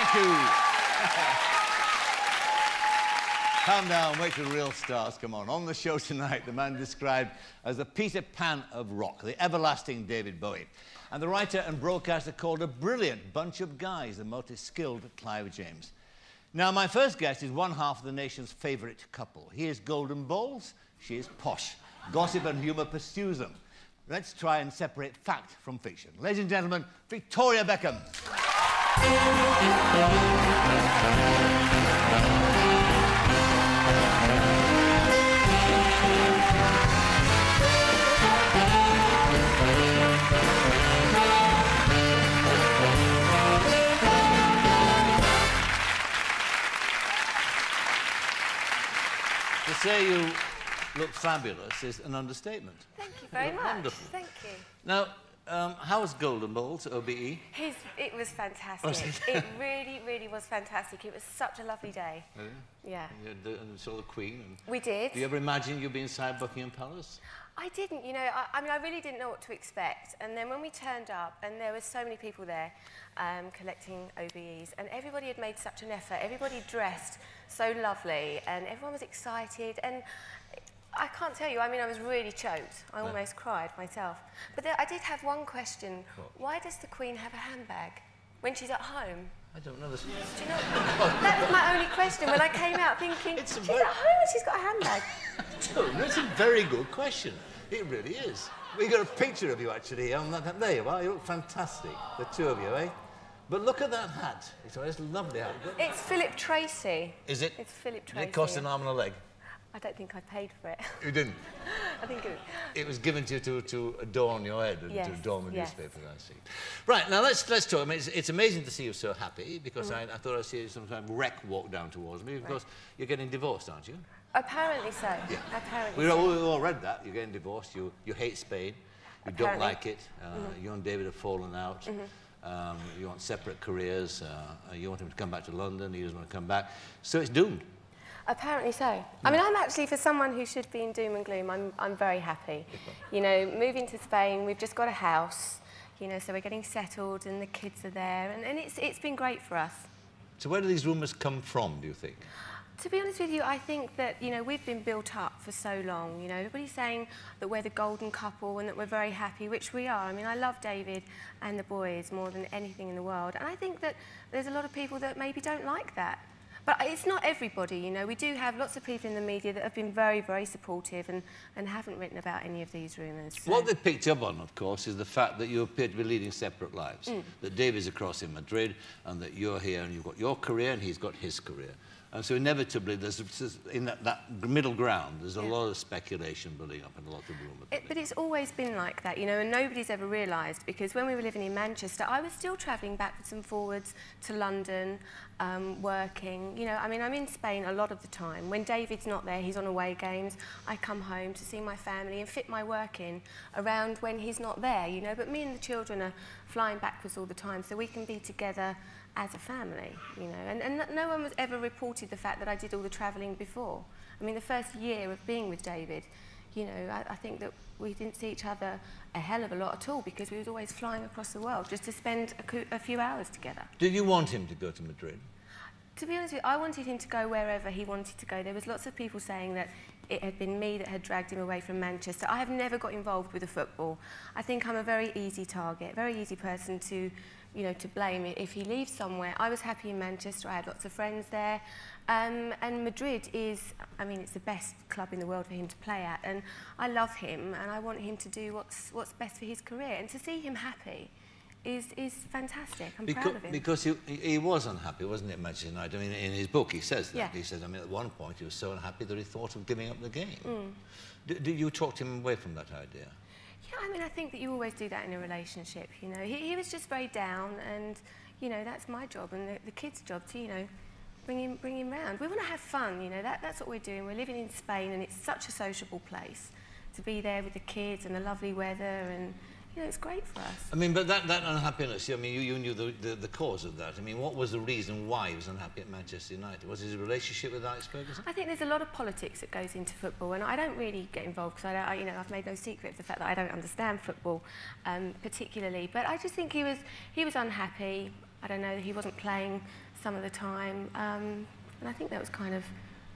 Thank you. Calm down, wait till the real stars come on. On the show tonight, the man described as the Peter Pan of rock, the everlasting David Bowie. And the writer and broadcaster called a brilliant bunch of guys, the most skilled Clive James. Now, my first guest is one half of the nation's favourite couple. He is golden balls, she is posh. Gossip and humour pursues them. Let's try and separate fact from fiction. Ladies and gentlemen, Victoria Beckham. To say you look fabulous is an understatement. Thank you very much. Wonderful. Thank you. Now, how was Golden Balls, OBE? It was fantastic. It really, really was fantastic. It was such a lovely day. Yeah. And saw the Queen. And we did. Do you ever imagine you'd be inside Buckingham Palace? I didn't, you know, I mean, I really didn't know what to expect. And then when we turned up, and there were so many people there collecting OBEs, and everybody had made such an effort. Everybody dressed so lovely, and everyone was excited. And I can't tell you, I mean, I was really choked. I almost cried myself. But I did have one question. What? Why does the Queen have a handbag when she's at home? I don't know this. Do you know? That was my only question when I came out thinking, she's at home and she's got a handbag. That's a very good question. It really is. We got a picture of you actually on that. There you are. You look fantastic, the two of you, eh? But look at that hat. It's a lovely hat. It's Philip Tracy. Is it? It's Philip Tracy. Did it cost an arm and a leg? I don't think I paid for it. You didn't? I think it was given to you to adorn your head and to adorn the newspaper, I see. Right, now let's talk. I mean, it's amazing to see you so happy, because I thought I'd see you sometime wreck walk down towards me, because you're getting divorced, aren't you? Apparently so. Yeah. Apparently we all read that. You're getting divorced. You hate Spain. You don't like it. You and David have fallen out. You want separate careers. You want him to come back to London. He doesn't want to come back. So it's doomed. Apparently so. I mean, I'm actually, for someone who should be in doom and gloom, I'm very happy. You know, moving to Spain, we've just got a house, you know, so we're getting settled and the kids are there, and it's been great for us. So where do these rumours come from, do you think? To be honest with you, I think that, you know, we've been built up for so long, you know. Everybody's saying that we're the golden couple and that we're very happy, which we are. I mean, I love David and the boys more than anything in the world, and I think that there's a lot of people that maybe don't like that. But it's not everybody, you know. We do have lots of people in the media that have been very, very supportive and haven't written about any of these rumours. So. What they picked up on, of course, is the fact that you appear to be leading separate lives. That David's across in Madrid, and that you're here, and you've got your career, and he's got his career. And so inevitably, there's in that middle ground, there's a lot of speculation building up and a lot of rumour. But it's always been like that, you know, and nobody's ever realised, because when we were living in Manchester, I was still travelling backwards and forwards to London, working. You know, I mean, I'm in Spain a lot of the time. When David's not there, he's on away games, I come home to see my family and fit my work in around when he's not there, you know. But me and the children are flying backwards all the time, so we can be together as a family, you know, and no one was ever reported the fact that I did all the travelling before. I mean, the first year of being with David, you know, I think that we didn't see each other a hell of a lot at all, because we was always flying across the world just to spend a few hours together. Did you want him to go to Madrid? To be honest with you, I wanted him to go wherever he wanted to go. There was lots of people saying that it had been me that had dragged him away from Manchester. I have never got involved with the football. I think I'm a very easy target, very easy person to, you know, to blame if he leaves somewhere. I was happy in Manchester. I had lots of friends there. And Madrid is, I mean, it's the best club in the world for him to play at. And I love him, and I want him to do what's best for his career. And to see him happy is fantastic. I'm proud of him. Because he was unhappy, wasn't he, at Manchester United? I mean, in his book he says that. Yeah. He says, I mean, at one point he was so unhappy that he thought of giving up the game. Did you talk him away from that idea? Yeah, I mean, I think that you always do that in a relationship, you know. He was just very down, and, you know, that's my job and the kids' job to, you know, bring him round. We want to have fun, you know, that's what we're doing. We're living in Spain, and it's such a sociable place to be there with the kids and the lovely weather, and you know, it's great for us. I mean, but that unhappiness, I mean, you knew the cause of that. I mean, what was the reason why he was unhappy at Manchester United? Was it his relationship with Alex Ferguson? I think there's a lot of politics that goes into football, and I don't really get involved because you know, I've made no secret of the fact that I don't understand football particularly. But I just think he was unhappy. I don't know, he wasn't playing some of the time, and I think that was kind of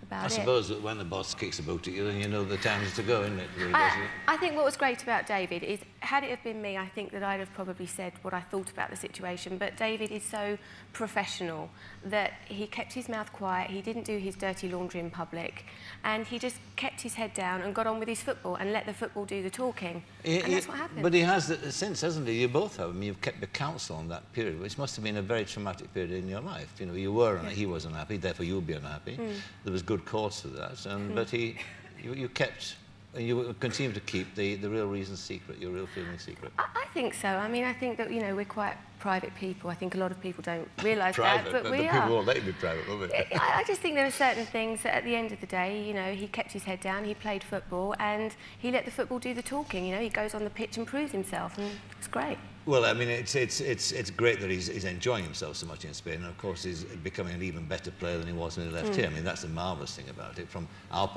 about it. I suppose that when the boss kicks a boot at you, then you know the time is to go, isn't it? Really, I think what was great about David is, had it have been me, I think that I'd have probably said what I thought about the situation, but David is so professional that he kept his mouth quiet, he didn't do his dirty laundry in public, and he just kept his head down and got on with his football and let the football do the talking. And that's what happened. But he has since, hasn't he? You both have. I mean, you've kept the counsel on that period, which must have been a very traumatic period in your life. You know, you were, he was unhappy, therefore you would be unhappy. There was good cause for that, but you kept, and you continue to keep the real reason secret, your real feeling secret. I think so. I mean, I think that, you know, we're quite private people. I think a lot of people don't realise that, but we are. People won't let you be private, will they? I just think there are certain things that at the end of the day, you know, he kept his head down, he played football, and he let the football do the talking. You know, he goes on the pitch and proves himself, and it's great. Well, I mean, it's great that he's enjoying himself so much in Spain, and of course he's becoming an even better player than he was when he left here. I mean, that's the marvellous thing about it, from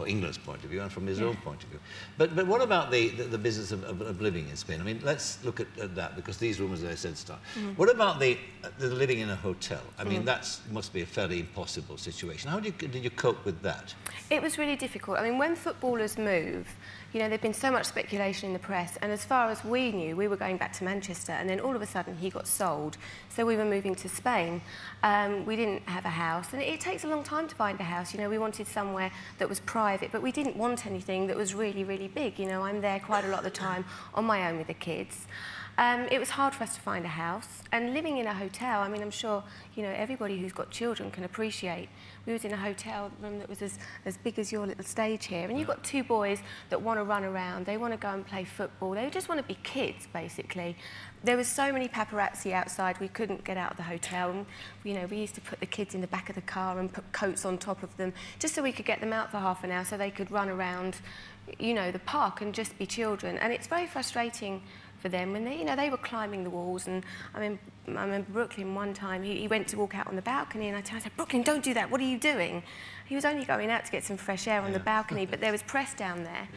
England's point of view and from his own point of view. But what about the business of living in Spain? I mean, let's look at that, because these rumours, as I said, start. What about the living in a hotel? I mean, that must be a fairly impossible situation. How did you cope with that? It was really difficult. I mean, when footballers move, you know, there'd been so much speculation in the press, and as far as we knew, we were going back to Manchester, and then all of a sudden he got sold, so we were moving to Spain. We didn't have a house, and it takes a long time to find a house. You know, we wanted somewhere that was private, but we didn't want anything that was really, really big. You know, I'm there quite a lot of the time on my own with the kids. It was hard for us to find a house, and living in a hotel, I mean, I'm sure, you know, everybody who's got children can appreciate. We was in a hotel room that was as big as your little stage here, and you've got two boys that want to run around, they want to go and play football, they just want to be kids, basically. There was so many paparazzi outside, we couldn't get out of the hotel, and, you know, we used to put the kids in the back of the car and put coats on top of them, just so we could get them out for half an hour so they could run around, you know, the park and just be children. And it's very frustrating for them when they were climbing the walls. And I remember Brooklyn one time, he went to walk out on the balcony, and I said, Brooklyn, don't do that, what are you doing? He was only going out to get some fresh air on the balcony, but there was press down there,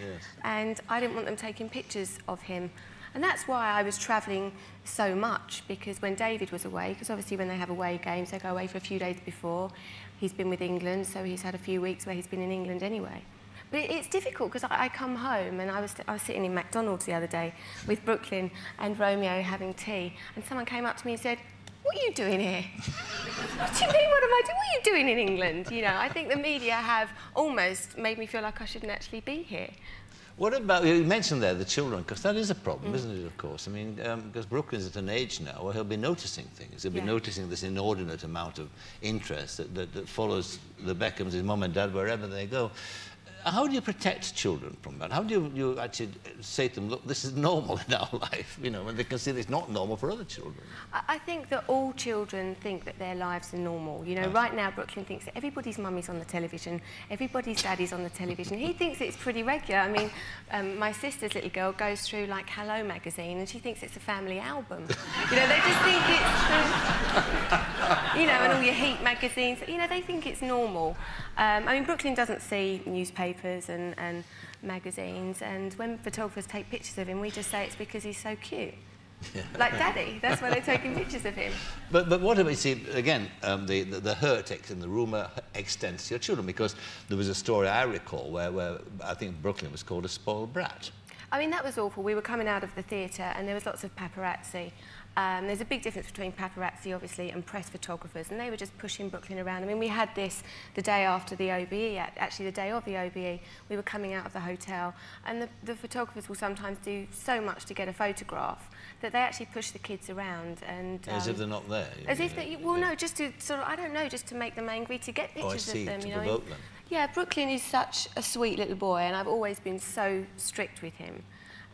and I didn't want them taking pictures of him. And that's why I was travelling so much, because when David was away, because obviously when they have away games, they go away for a few days before. He's been with England, so he's had a few weeks where he's been in England anyway. But it's difficult, because I come home, and I was sitting in McDonald's the other day with Brooklyn and Romeo having tea, and someone came up to me and said, what are you doing here? What do you mean, what am I doing? What are you doing in England? You know, I think the media have almost made me feel like I shouldn't actually be here. What about, you mentioned there the children, because that is a problem, isn't it, of course? I mean, because Brooklyn's at an age now where he'll be noticing things. He'll be noticing this inordinate amount of interest that follows the Beckhams, his mum and dad, wherever they go. How do you protect children from that? How do you actually say to them, look, this is normal in our life, you know, when they can see that it's not normal for other children? I think that all children think that their lives are normal. You know, right now Brooklyn thinks that everybody's mummy's on the television, everybody's daddy's on the television. He thinks it's pretty regular. I mean, my sister's little girl goes through, like, Hello magazine, and she thinks it's a family album. You know, they just think it's, you know, and all your Heat magazines, you know, they think it's normal. I mean, Brooklyn doesn't see newspapers and magazines, and when photographers take pictures of him, we just say it's because he's so cute. Like Daddy, that's why they're taking pictures of him. But what do we see, again, the hurt and the rumour extends to your children, because there was a story I recall where I think Brooklyn was called a spoiled brat. I mean, that was awful. We were coming out of the theatre and there was lots of paparazzi. There's a big difference between paparazzi, obviously, and press photographers, and they were just pushing Brooklyn around. I mean, we had this the day after the OBE, actually the day of the OBE. We were coming out of the hotel, and the photographers will sometimes do so much to get a photograph that they actually push the kids around. And as if they're not there. As if they, well, no, just to sort of, I don't know, just to make them angry, to get pictures of them. To you know? provoke them. Yeah, Brooklyn is such a sweet little boy, and I've always been so strict with him.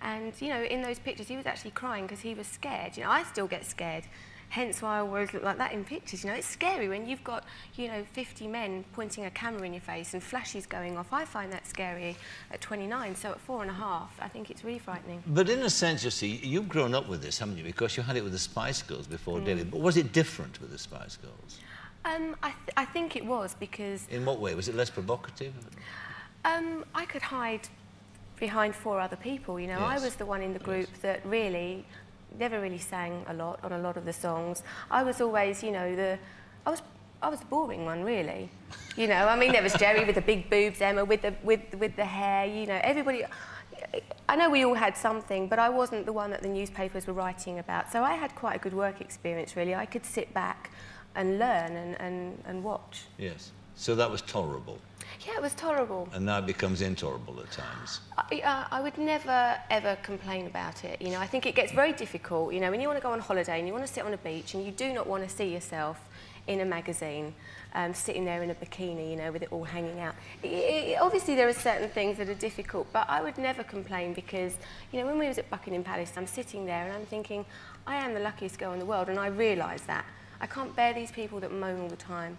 And, you know, in those pictures, he was actually crying because he was scared. You know, I still get scared. Hence why I always look like that in pictures. You know, it's scary when you've got, you know, 50 men pointing a camera in your face and flashes going off. I find that scary at 29, so at 4.5, I think it's really frightening. But in a sense, you see, you've grown up with this, haven't you? Because you had it with the Spice Girls before David. But was it different with the Spice Girls? I think it was, because... In what way? Was it less provocative? I could hide behind 4 other people, you know. Yes. I was the one in the group that really never really sang a lot on a lot of the songs. I was always, you know, I was the boring one, really. You know, I mean, there was Jerry with the big boobs, Emma with the hair, you know, everybody. I know we all had something, but I wasn't the one that the newspapers were writing about. So I had quite a good work experience, really. I could sit back and learn and watch. Yes. So that was tolerable. Yeah, it was tolerable. And now it becomes intolerable at times. I would never, ever complain about it. You know, I think it gets very difficult, you know, when you want to go on holiday and you want to sit on a beach and you do not want to see yourself in a magazine, sitting there in a bikini, you know, with it all hanging out. Obviously, there are certain things that are difficult, but I would never complain because, you know, when we was at Buckingham Palace, I'm sitting there and I'm thinking, I am the luckiest girl in the world, and I realise that. I can't bear these people that moan all the time.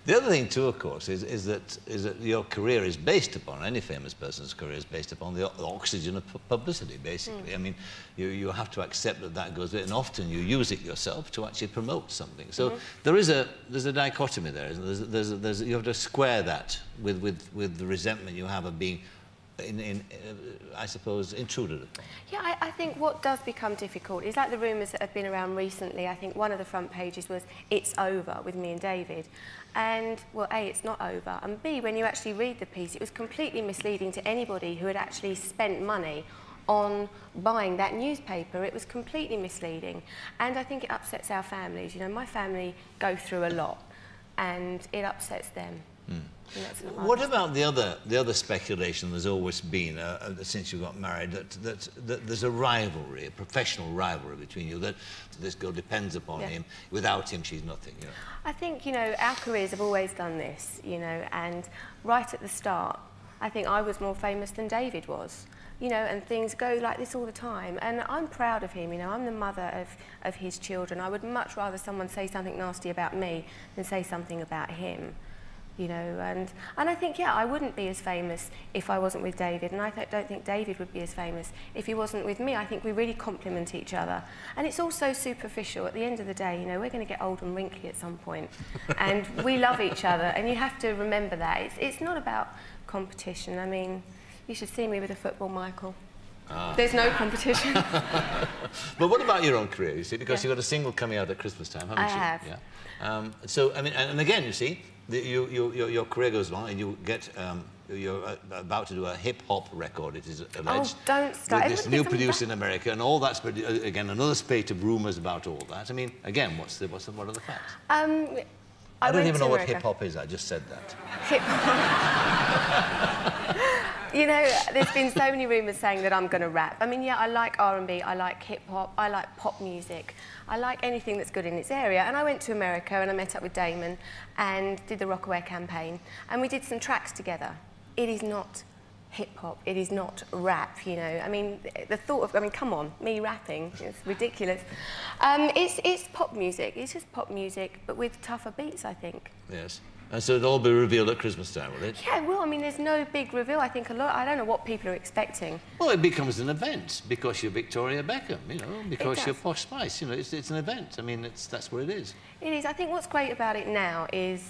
The other thing too, of course, is that your career is based upon, any famous person's career is based upon the oxygen of publicity, basically. I mean, you have to accept that that goes with it, and often you use it yourself to actually promote something. So there's a dichotomy there, isn't there? You have to square that with the resentment you have of being, I suppose, intruded upon. Yeah, I think what does become difficult is like the rumours that have been around recently. I think one of the front pages was, "It's over" with me and David. And, well, A, it's not over, and B, when you actually read the piece, it was completely misleading to anybody who had actually spent money on buying that newspaper. It was completely misleading, and I think it upsets our families. You know, my family go through a lot, and it upsets them. What about the other speculation there's always been since you got married, that there's a rivalry, a professional rivalry between you, that this girl depends upon him, without him she's nothing, you know? I think, you know, our careers have always done this, you know, and right at the start, I think I was more famous than David was, you know, and things go like this all the time, and I'm proud of him, you know, I'm the mother of his children. I would much rather someone say something nasty about me than say something about him. You know, and I think, yeah, I wouldn't be as famous if I wasn't with David, and I don't think David would be as famous if he wasn't with me. I think we really complement each other, and it's all so superficial. At the end of the day, you know, we're going to get old and wrinkly at some point, and we love each other, and you have to remember that. It's not about competition. I mean, you should see me with a football, Michael. There's no competition. But what about your own career, you see, because you've got a single coming out at Christmas time, haven't you? I have. Yeah. So, I mean, and again, you see, your career goes along, and you get, you're about to do a hip-hop record, it is alleged. Oh, don't start. With this new producer in America, and all that's, again, another spate of rumours about all that. I mean, again, what are the facts? I don't even know what hip-hop is, I just said that. You know, there's been so many rumours saying that I'm going to rap. I mean, yeah, I like R&B, I like hip-hop, I like pop music. I like anything that's good in its area. And I went to America and I met up with Damon and did the Rockaware campaign. And we did some tracks together. It is not hip-hop, it is not rap, you know. I mean, the thought of, I mean, come on, me rapping, it's ridiculous. It's pop music, it's just pop music, but with tougher beats, I think. Yes. And so it'll all be revealed at Christmas time, will it? Yeah, well, I mean, there's no big reveal. I think I don't know what people are expecting. Well, it becomes an event because you're Victoria Beckham, you know, because you're Posh Spice, you know, it's an event. I mean, that's what it is. It is. I think what's great about it now is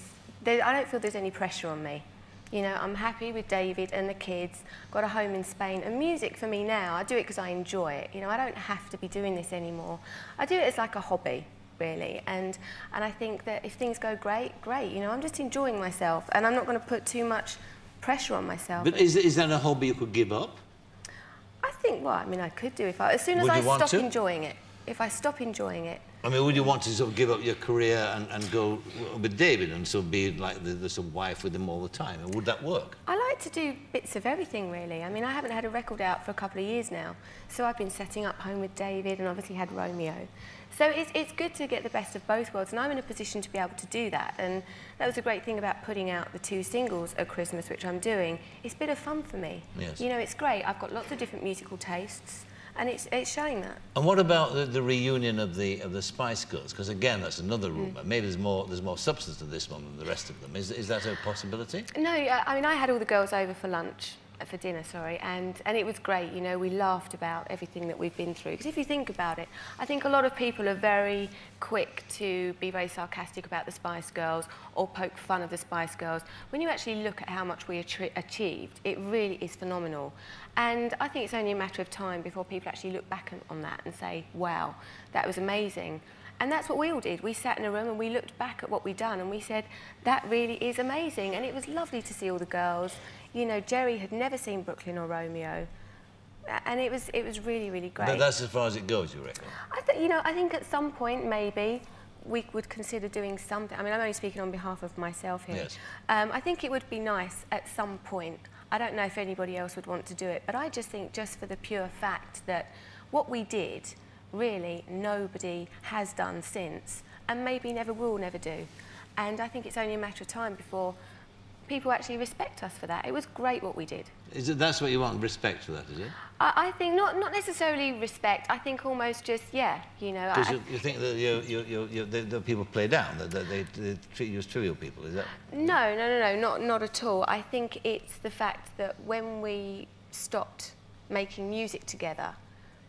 I don't feel there's any pressure on me. You know, I'm happy with David and the kids, got a home in Spain, and music for me now, I do it because I enjoy it. You know, I don't have to be doing this anymore. I do it as like a hobby, really, and I think that if things go great, you know, I'm just enjoying myself, and I'm not going to put too much pressure on myself. But is that a hobby you could give up? I think, well, I mean, I could do as soon as I stop enjoying it. If I stop enjoying it. I mean, would you want to sort of give up your career and go with David and sort of be like the sort of wife with him all the time? And would that work? I like to do bits of everything, really. I mean, I haven't had a record out for a couple of years now, so I've been setting up home with David and obviously had Romeo. So it's good to get the best of both worlds, and I'm in a position to be able to do that. And that was a great thing about putting out the 2 singles at Christmas, which I'm doing. It's a bit of fun for me. Yes. You know, it's great. I've got lots of different musical tastes. and it's showing that. And what about the reunion of the Spice Girls? Because again, that's another rumour. Maybe there's more substance to this one than the rest of them. Is that a possibility? No, I mean, I had all the girls over for lunch. For dinner, sorry, and it was great. You know, we laughed about everything that we've been through. Because if you think about it, I think a lot of people are very quick to be very sarcastic about the Spice Girls or poke fun of the Spice Girls. When you actually look at how much we achieved, it really is phenomenal. And I think it's only a matter of time before people actually look back on that and say, wow, that was amazing. And that's what we all did. We sat in a room and we looked back at what we'd done and we said, that really is amazing. And it was lovely to see all the girls. You know, Jerry had never seen Brooklyn or Romeo. And it was really, really great. That's as far as it goes, you reckon? I think at some point, maybe, we would consider doing something. I mean, I'm only speaking on behalf of myself here. Yes. I think it would be nice at some point. I don't know if anybody else would want to do it, but I just think just for the pure fact that what we did, really nobody has done since, and maybe never will do. And I think it's only a matter of time before people actually respect us for that. It was great what we did. That's what you want, respect for that, is it? I think not necessarily respect. I think almost just, yeah, you know. Because you think that the people play down, that they treat you as trivial people, is that? No, not at all. I think it's the fact that when we stopped making music together,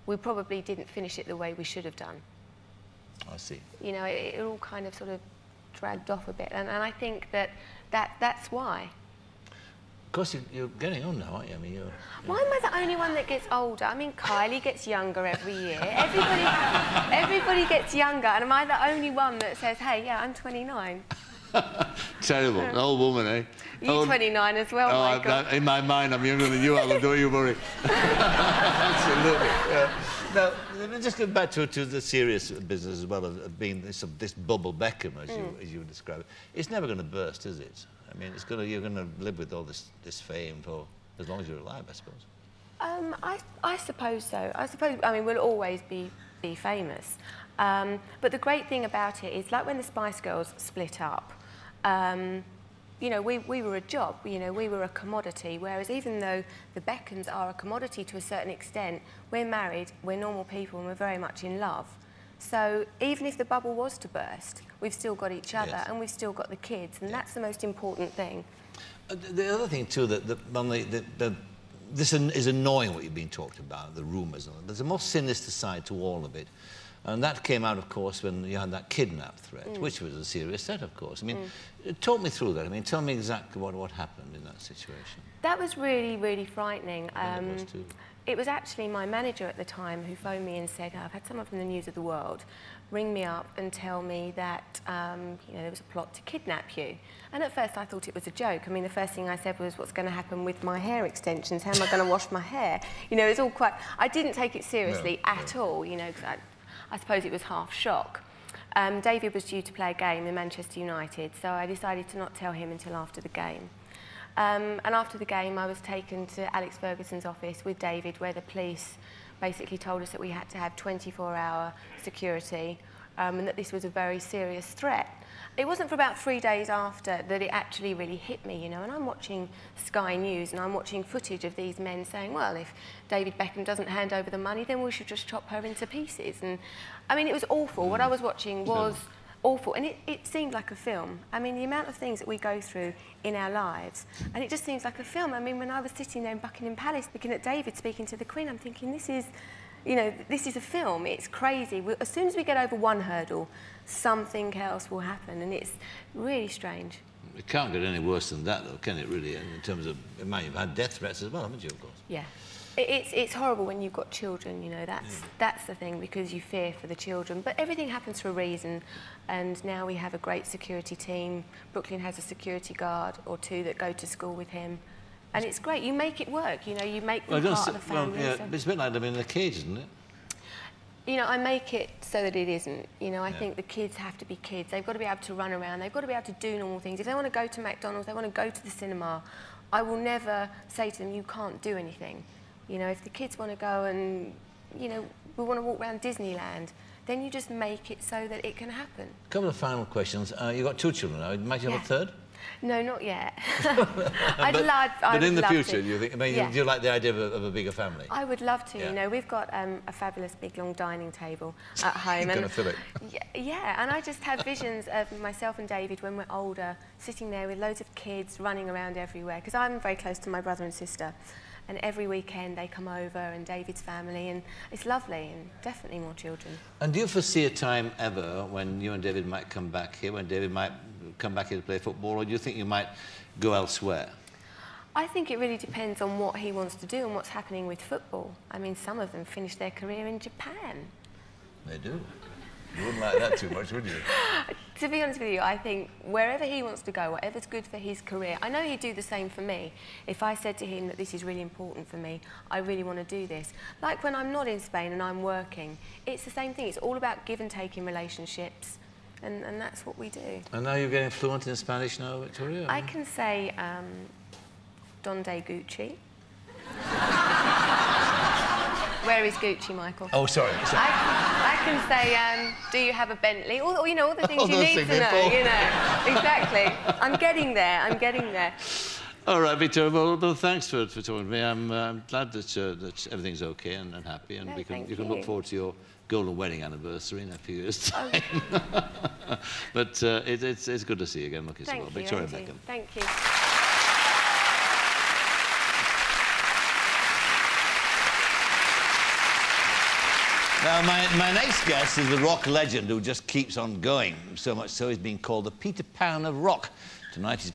we probably didn't finish it the way we should have done. I see. You know, it all kind of sort of dragged off a bit, and I think that's why. Of course, you're getting on now, aren't you? I mean, Why am I the only one that gets older? I mean, Kylie gets younger every year. Everybody gets younger, and am I the only one that says, hey, yeah, I'm 29? Terrible. An old woman, eh? You're 29 as well, Michael. In my mind, I'm younger than you are, don't you worry. Absolutely. Now, let me just get back to the serious business as well of being this bubble Beckham, as you would describe it. It's never going to burst, is it? I mean, you're going to live with all this fame for as long as you're alive, I suppose. I suppose so. I mean, we'll always be famous. But the great thing about it is, like when the Spice Girls split up, you know, we were a job, you know, we were a commodity, whereas even though the Beckhams are a commodity to a certain extent, we're married, we're normal people, and we're very much in love. So even if the bubble was to burst, we've still got each other, and we've still got the kids, and that's the most important thing. The other thing, too, this is annoying what you've been talked about, the rumours. There's a more sinister side to all of it. And that came out, of course, when you had that kidnap threat, which was a serious threat, of course. I mean, talk me through that. I mean, tell me exactly what happened in that situation. That was really, really frightening. It was too. It was actually my manager at the time who phoned me and said, I've had someone from the News of the World ring me up and tell me that you know, there was a plot to kidnap you. And at first I thought it was a joke. I mean, the first thing I said was, what's going to happen with my hair extensions? How am I going to wash my hair? You know, it's all quite... I didn't take it seriously at all, you know, because I suppose it was half shock. David was due to play a game in Manchester United, so I decided to not tell him until after the game. And after the game, I was taken to Alex Ferguson's office with David, where the police basically told us that we had to have 24-hour security and that this was a very serious threat. It wasn't for about 3 days after that it actually really hit me, you know, and I'm watching Sky News and I'm watching footage of these men saying, well, if David Beckham doesn't hand over the money, then we should just chop her into pieces. And, I mean, it was awful. What I was watching was awful, and it seemed like a film. I mean, the amount of things that we go through in our lives, and it just seems like a film. I mean, when I was sitting there in Buckingham Palace looking at David speaking to the Queen, I'm thinking, this is, you know, this is a film. It's crazy. As soon as we get over one hurdle, something else will happen, and it's really strange. It can't get any worse than that, though, can it, really, in terms of... Man, you've had death threats as well, haven't you, of course? Yeah. It's horrible when you've got children, you know, that's the thing, because you fear for the children. But everything happens for a reason, and now we have a great security team. Brooklyn has a security guard or two that go to school with him. And it's great. You make it work, you know, you make them part of the family. Well, yeah, so. It's a bit like them in the cage, isn't it? You know, I make it so that it isn't. You know, I think the kids have to be kids. They've got to be able to run around. They've got to be able to do normal things. If they want to go to McDonald's, they want to go to the cinema, I will never say to them, you can't do anything. You know, if the kids want to go and, you know, we want to walk around Disneyland, then you just make it so that it can happen. A couple of final questions. You've got 2 children now. Might you have a third? No, not yet. But in the future, you think? I mean, Yeah. do you like the idea of a bigger family? I would love to. Yeah. You know, we've got a fabulous big long dining table at home. You're going to fill it. Yeah, and I just have visions of myself and David when we're older, sitting there with loads of kids running around everywhere. Because I'm very close to my brother and sister, and every weekend they come over, and David's family, and it's lovely, and definitely more children. And do you foresee a time ever when you and David might come back here, when David might come back here to play football, or do you think you might go elsewhere? I think it really depends on what he wants to do and what's happening with football. I mean, some of them finish their career in Japan. They do. You wouldn't like that too much, would you? To be honest with you, I think wherever he wants to go, whatever's good for his career, I know he'd do the same for me. If I said to him that this is really important for me, I really want to do this. Like when I'm not in Spain and I'm working, it's the same thing. It's all about give and take in relationships, and that's what we do. And now you're getting fluent in Spanish now, Victoria? I can say, Donde Gucci? Where is Gucci, Michael? Oh, sorry. I can say, do you have a Bentley? Or, you know, all the things you need to know, you know. Exactly. I'm getting there, I'm getting there. All right, Victoria, well thanks for talking to me. I'm glad that everything's okay and happy, and No, you can look forward to your golden wedding anniversary in a few years' time. Oh. But it's good to see you again. Look, Thank you, Victoria Andrew. Beckham. Thank you. Now, my next guest is the rock legend who just keeps on going, so much so he's been called the Peter Pan of rock. Tonight he's